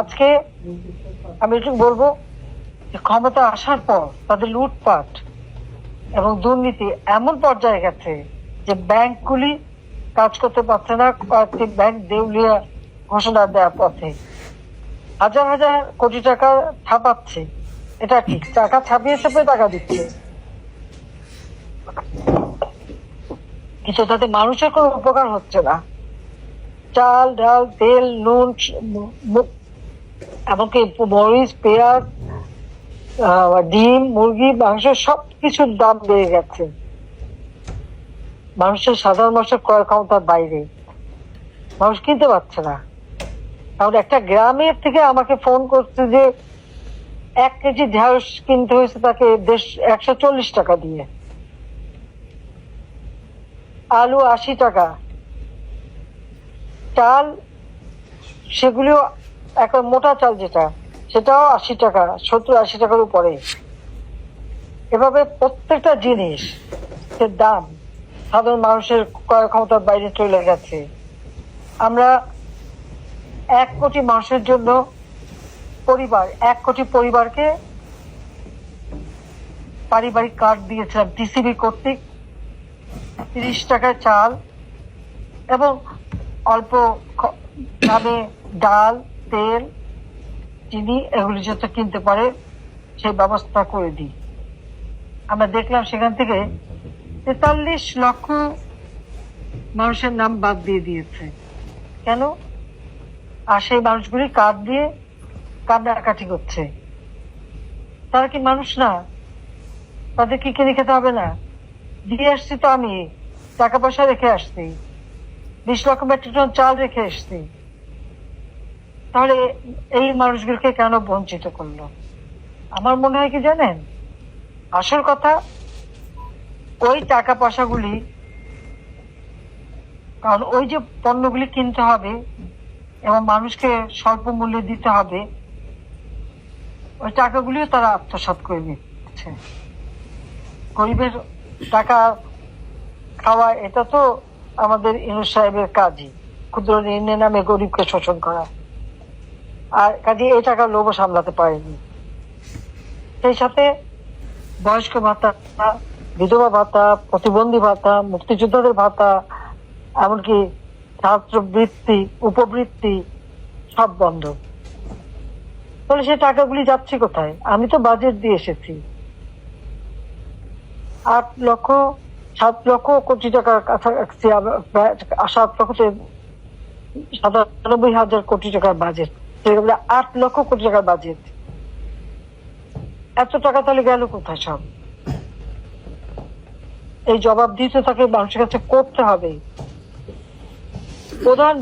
আজকে আমি একটু বলবো যে ক্ষমতা আসার পর তাদের লুটপাট এবং দুর্নীতি এমন পর্যায়ে গেছে যে ব্যাংকগুলি কাজ করতে পারছে না, কয়েকটি ব্যাংক দেউলিয়া ঘোষণা দেওয়ার পথে। হাজার হাজার কোটি টাকা ছাপাচ্ছে, এটা কি টাকা ছাপিয়ে ছাপিয়ে টাকা দিচ্ছে, কিন্তু তাতে মানুষের কোনো উপকার হচ্ছে না। চাল ডাল তেল নুন এমনকি মরিচ পেঁয়াজ ডিম মুরগি মাংস সবকিছুর দাম বেড়ে গেছে। সাধারণ মানুষের ক্রয় ক্ষমতার বাইরে, মানুষ কিনতে পারছে না। কারণ একটা গ্রামের থেকে আমাকে ফোন করছে যে 1 কেজি ঢেঁড়স কিনতে হয়েছে তাকে 140 টাকা দিয়ে, আলু 80 টাকা, চাল সেগুলিও একটা মোটা চাল যেটা সেটাও 80 টাকা, 70-80 টাকার উপরে। এভাবে প্রত্যেকটা জিনিস দাম সাধারণ মানুষের ক্রয় ক্ষমতার বাইরে চলে গেছে। আমরা 1 কোটি মানুষের জন্য 1 কোটি পরিবারকে পারিবারিক কার্ড দিয়েছিলাম টিসিবি কর্তৃক। 30 টাকায় চাল এবং অল্প দামে ডাল তেল চিনি এগুলি যাতে কিনতে পারে সেই ব্যবস্থা করে দিই। আমরা দেখলাম সেখান থেকে 43 লক্ষ মানুষের নাম বাদ দিয়ে দিয়েছে। কেন? আর সেই মানুষগুলি কার্ড দিয়ে কান্নাকাটি করছে। তারা কি মানুষ না? তাদের কি কিনে খেতে হবে না? দিয়ে আসছি তো, আমি টাকা পয়সা রেখে আসছি, 20 লক্ষ মেট্রিক টন চাল রেখে আসছি। তাহলে এই মানুষগুলোকে কেন বঞ্চিত করলো? আমার মনে হয় কি জানেন, আসল কথা ওই টাকা পয়সাগুলি, কারণ ওই যে পণ্যগুলি কিনতে হবে এবং মানুষকে স্বল্প মূল্যে দিতে হবে, ওই টাকাগুলিও তারা আত্মসাৎ করে নিচ্ছে। গরিবের টাকা খাওয়া এটা তো আমাদের ইউনূস সাহেবের কাজই, ক্ষুদ্র ঋণের নামে গরিবকে শোষণ করা। আর কাজে এই টাকা লোভ সামলাতে পারেনি। সেই সাথে বয়স্ক ভাতা, বিধবা ভাতা, প্রতিবন্ধী ভাতা, মুক্তিযোদ্ধাদের ভাতা, এমনকি ছাত্রবৃত্তি উপবৃত্তি সব বন্ধ। তাহলে সে টাকাগুলি যাচ্ছে কোথায়? আমি তো বাজেট দিয়ে এসেছি 7 লক্ষ কোটি টাকার কাছাকাছি, 7,97,000 কোটি টাকার বাজেট, 8 লক্ষ কোটি টাকার বাজেট। এত টাকা তাহলে গেল কোথায় সব? এই জবাবদিহিতা তাকে মানুষের কাছে করতে হবে। প্রধান